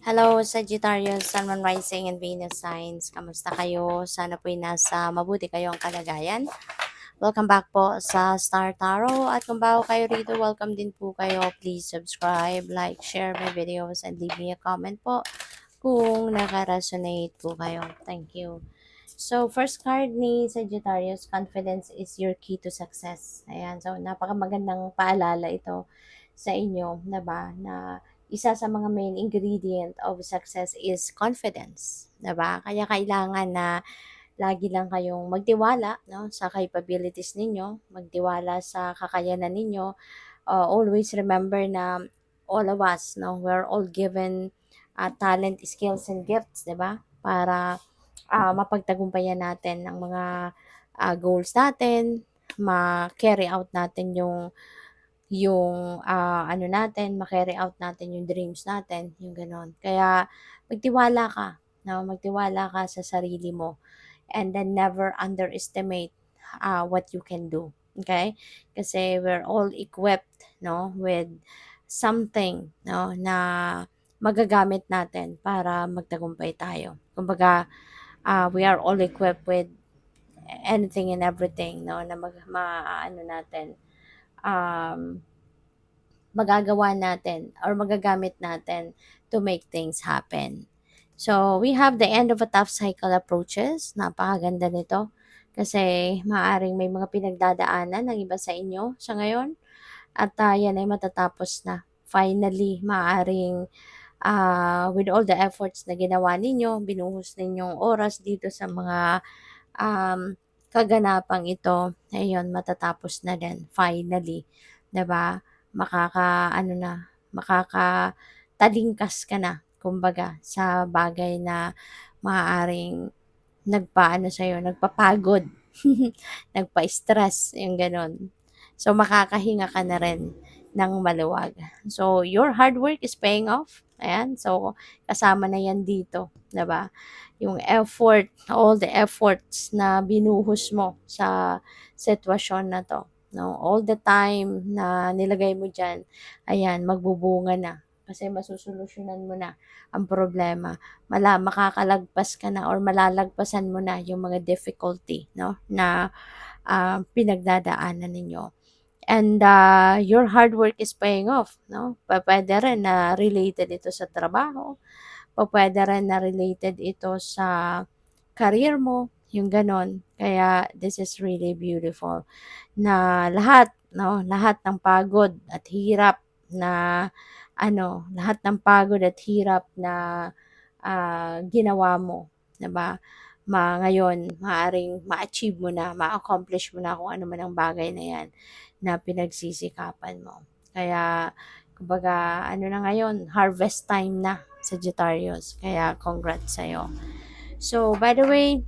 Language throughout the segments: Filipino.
Hello, Sagittarius, Sun, Moon, Rising, and Venus signs. Kamusta kayo? Sana po'y nasa mabuti kayong kalagayan. Welcome back po sa Star Tarot. At kung bago kayo rito, welcome din po kayo. Please subscribe, like, share my videos, and leave me a comment po kung naka-resonate po kayo. Thank you. So, first card ni Sagittarius, confidence is your key to success. Ayan, so napakamagandang paalala ito sa inyo, na ba, na isa sa mga main ingredient of success is confidence, 'di ba? Kaya kailangan na lagi lang kayong magtiwala, no, sa capabilities ninyo, magtiwala sa kakayanan ninyo. Always remember na all of us, no, we're all given talent, skills, and gifts, 'di ba? Para mapagtagumpayan natin ang mga goals natin, ma-carry out natin yung ano natin, ma-carry out natin yung dreams natin, yung gano'n. Kaya magtiwala ka, 'no, magtiwala ka sa sarili mo, and then never underestimate what you can do, okay? Kasi we're all equipped, 'no, with something, 'no, na magagamit natin para magtagumpay tayo. Kumbaga, we are all equipped with anything and everything, 'no, na ano natin, um magagawa natin or magagamit natin to make things happen. So, we have the end of a tough cycle approaches. Napakaganda nito kasi maaring may mga pinagdadaanan ng iba sa inyo sa ngayon, at yan ay matatapos na. Finally, maaring with all the efforts na ginawa ninyo, binuhos ninyong oras dito sa mga um, kaganapang ito, ayun, matatapos na din, finally. 'Di ba? Ano na, makakatalingkas ka na, kumbaga, sa bagay na maaaring nagpaano sa'yo, nagpapagod, nagpa-stress, yung gano'n. So, makakahinga ka na rin ng maluwag. So, your hard work is paying off. Ayan. So, kasama na yan dito. 'Di ba? Yung effort, all the efforts na binuhos mo sa sitwasyon na to. No? All the time na nilagay mo dyan, ayan, magbubunga na. Kasi masusolusyonan mo na ang problema. Makakalagpas ka na or malalagpasan mo na yung mga difficulty, no, na pinagdadaanan ninyo. And your hard work is paying off, no? Pwede rin na related ito sa trabaho, pwede rin na related ito sa career mo, yung ganon. Kaya this is really beautiful na lahat, no, lahat ng pagod at hirap na lahat ng pagod at hirap na ginawa mo, 'di ba? Ngayon maaring ma-achieve mo na, ma-accomplish mo na kung ano man ang bagay na 'yan na pinagsisikapan mo. Kaya kumbaga ano na ngayon, harvest time na, Sagittarius. Kaya congrats sa'yo. So, by the way,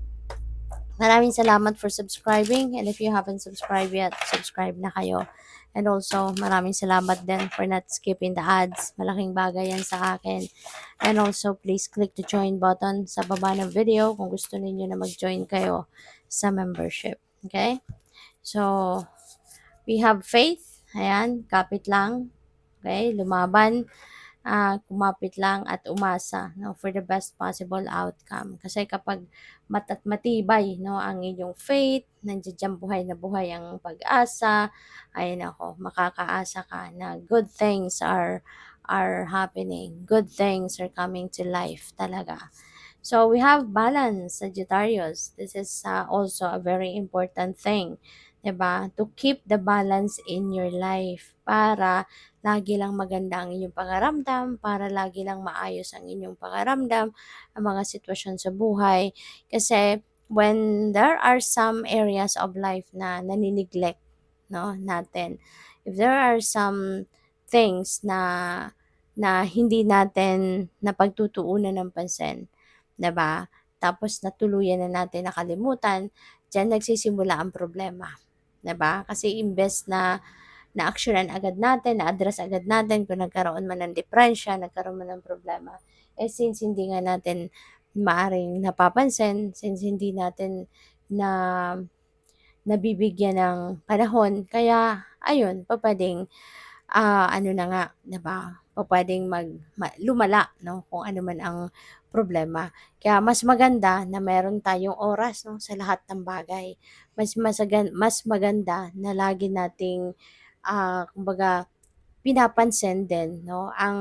maraming salamat for subscribing, and if you haven't subscribed yet, subscribe na kayo. And also, maraming salamat din for not skipping the ads. Malaking bagay yan sa akin. And also, please click the join button sa baba ng video kung gusto ninyo na mag-join kayo sa membership. Okay? So, we have faith. Ayan, kapit lang. Okay? Lumaban, kumapit lang at umasa, no, for the best possible outcome. Kasi kapag matibay, no, ang inyong faith, nandiyan buhay na buhay ang pag-asa, ay nako, makakaasa ka na good things are happening. Good things are coming to life talaga. So we have balance, Sagittarius. This is also a very important thing, 'di ba? To keep the balance in your life para lagi lang maganda ang inyong pakiramdam, para lagi lang maayos ang inyong pakiramdam, ang mga sitwasyon sa buhay. Kasi when there are some areas of life na nanineglect, no, natin, if there are some things na hindi natin napagtutuunan ng pansin, 'di ba? Tapos natuluyan na natin nakalimutan, diyan nagsisimula ang problema, 'di ba? Kasi imbes na na-aksiyunan agad natin, na-address agad natin kung nagkaroon man ng depresya, nagkaroon man ng problema. Eh since hindi nga natin maaring napapansin, since hindi natin na nabibigyan ng panahon, kaya ayun, pupuwedeng ano na nga, 'di ba? pupuwedeng lumala 'no, kung ano man ang problema. Kaya mas maganda na meron tayong oras 'no, sa lahat ng bagay. Mas maganda na lagi nating, kumbaga pinapansin din 'no, ang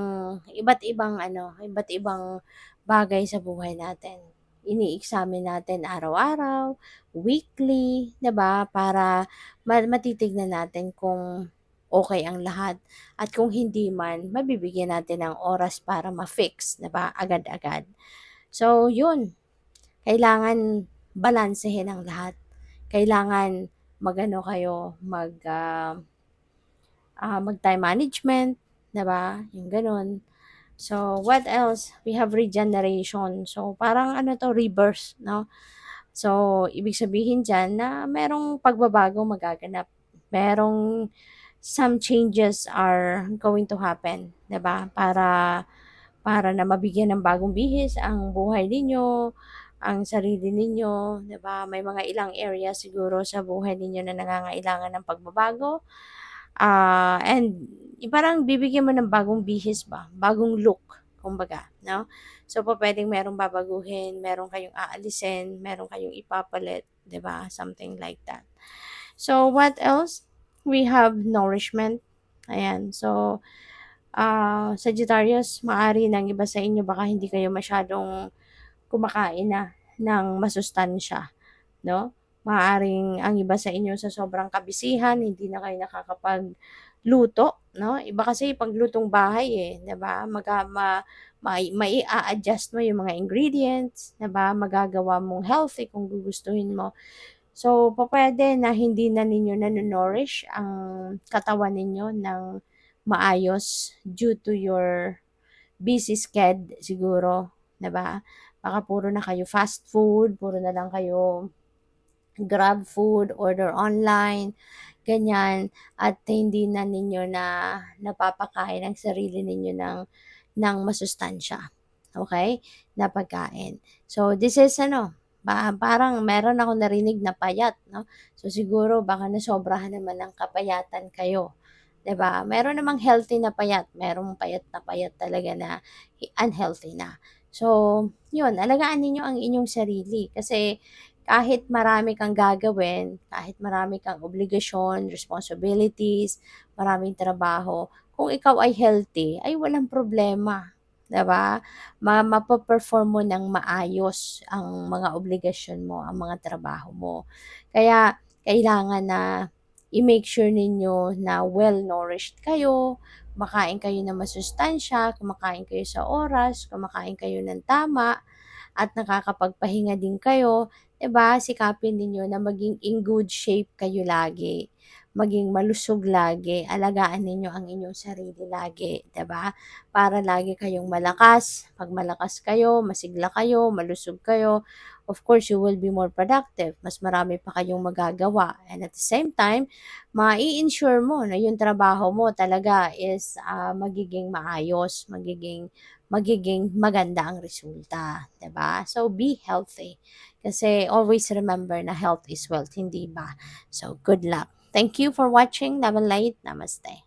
iba't ibang bagay sa buhay natin. Ini-examine natin araw-araw, weekly, 'di ba, para matitignan natin kung okay ang lahat at kung hindi man, mabibigyan natin ng oras para ma-fix, 'di ba, agad-agad. So 'yun, kailangan balansehin ang lahat. Kailangan kayo, mag-time management, 'di ba, yung gano'n. So, what else? We have regeneration. So, parang ano 'to, rebirth 'no. So, ibig sabihin diyan na merong pagbabago magaganap. Merong some changes are going to happen, 'di ba? Para na mabigyan ng bagong bihis ang buhay ninyo, ang sarili ninyo, 'di ba? May mga ilang areas siguro sa buhay ninyo na nangangailangan ng pagbabago. And parang bibigyan mo ng bagong bihis ba, bagong look kumbaga, 'no? So, pupuwedeng merong babaguhin, meron kayong aalisin, meron kayong ipapalit, 'di ba? Something like that. So, what else? We have nourishment, ayan. So, Sagittarius, maaari ng iba sa inyo baka hindi kayo masyadong kumakain na ng masustansya, 'no? Maaaring ang iba sa inyo sa sobrang kabisihan hindi na kayo nakakapagluto, 'no? Iba kasi 'pag lutong bahay, 'di ba? Mai-a-adjust mo yung mga ingredients, 'di ba? Magagawa mong healthy kung gugustuhin mo. So, pupuwede na hindi na ninyo nano-nourish ang katawan ninyo ng maayos due to your busy siguro, 'di ba? Baka puro na kayo fast food, puro na lang kayo grab food, order online, ganyan. At hindi na ninyo napapakain ang sarili ninyo ng masustansya, okay, na pagkain. So, this is parang meron akong narinig na payat 'no. So, siguro baka nasobrahan naman ng kapayatan kayo, 'di ba? Meron namang healthy na payat, merong payat na payat talaga na unhealthy na. So, 'yun, alagaan ninyo ang inyong sarili kasi kahit marami kang gagawin, kahit marami kang obligasyon, responsibilities, maraming trabaho, kung ikaw ay healthy, ay walang problema, 'di ba? Mape-perform mo ng maayos ang mga obligasyon mo, ang mga trabaho mo. Kaya kailangan na i-make sure ninyo na well-nourished kayo, kumakain kayo ng masustansya, kumakain kayo sa oras, kumakain kayo ng tama, at nakakapagpahinga din kayo, 'di ba? Sikapin ninyo na maging in good shape kayo lagi, maging malusog lagi, alagaan ninyo ang inyong sarili lagi, 'di ba? Para lagi kayong malakas, 'pag malakas kayo, masigla kayo, malusog kayo, of course you will be more productive, mas marami pa kayong magagawa, and at the same time, mai-ensure mo na yung trabaho mo talaga is, magiging maayos, magiging maganda ang resulta, 'di ba? So, be healthy. Kasi always remember na health is wealth, hindi ba? So, good luck. Thank you for watching. Love and light. Namaste.